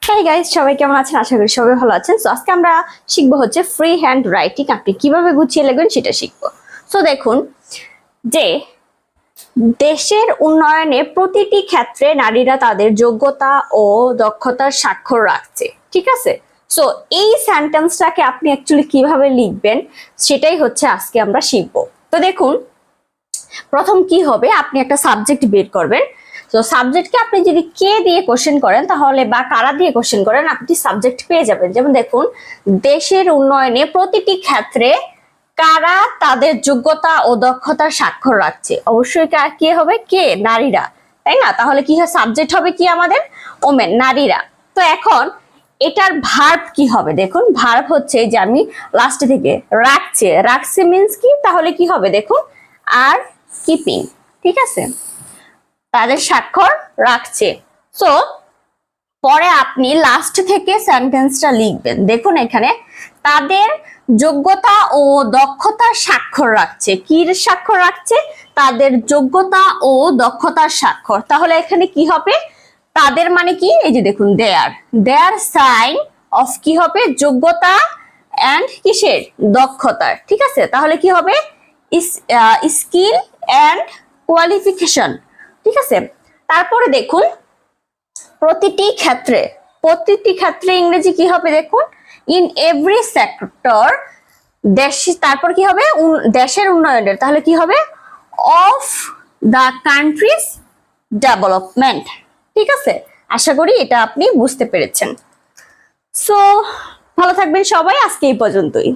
Hi guys, সবাই কেমন আছেন? আশা করি সবাই ভালো আছেন। সো আজকে আমরা শিখবো হচ্ছে ফ্রি হ্যান্ড রাইটিং। আপনি কিভাবে গুছিয়ে লিখবেন সেটা শিখবো। সো দেখুন যে দেশের উন্নয়নে প্রতিটি ক্ষেত্রে নারীরা তাদের যোগ্যতা ও দক্ষতার স্বাক্ষর রাখছে। ঠিক আছে? সো এই সেন্টেন্সটাকে আপনি অ্যাকচুয়ালি কিভাবে লিখবেন সেটাই হচ্ছে আজকে আমরা শিখবো। তো দেখুন, প্রথম কি হবে, আপনি একটা সাবজেক্ট বের করবেন। তো সাবজেক্টকে আপনি যদি কে দিয়ে কোশ্চেন করেন তাহলে বা কারা দিয়ে কোশ্চেন করেন আপনি সাবজেক্ট পেয়ে যাবেন। যেমন দেখুন, দেশের উন্নয়নে প্রতিটি ক্ষেত্রে কারা তাদের যোগ্যতা ও দক্ষতার স্বাক্ষর রাখছে। অবশ্যই কে হবে? কে? নারীরা, তাই না? তাহলে কি হয়? সাবজেক্ট হবে কি আমাদের? ওমেন, নারীরা। তো এখন এটার ভার্ব কি হবে? দেখুন, ভার্ব হচ্ছে যে আমি লাস্টে থেকে রাখছে, রাখছে মিন্স কি? তাহলে কি হবে দেখুন, আর কিপিং। ঠিক আছে, তাদের স্বাক্ষর রাখছে। সো পরে আপনি লাস্ট থেকে সেন্টেন্সটা লিখবেন। দেখুন এখানে তাদের যোগ্যতা ও দক্ষতার স্বাক্ষর রাখছে। কি স্বাক্ষর রাখছে? তাদের যোগ্যতা ও দক্ষতার স্বাক্ষর। তাহলে এখানে কি হবে? তাদের মানে কি? এই যে দেখুন, দেয়ার, দেয়ার সাইন অফ কি হবে? যোগ্যতা এন্ড কিসের? দক্ষতার। ঠিক আছে, তাহলে কি হবে? Skill and qualification. ঠিক আছে, তারপরে দেখুন প্রতিটি ক্ষেত্রে, প্রতিটি ক্ষেত্রে ইংরেজি কি হবে? দেখুন, ইন এভরি সেক্টর, দেশ, তারপর কি হবে? দেশের উন্নয়নের। তাহলে কি হবে? Of the country's development. ঠিক আছে, আশা করি এটা আপনি বুঝতে পেরেছেন। সো ভালো থাকবেন সবাই, আজকে এই পর্যন্তই।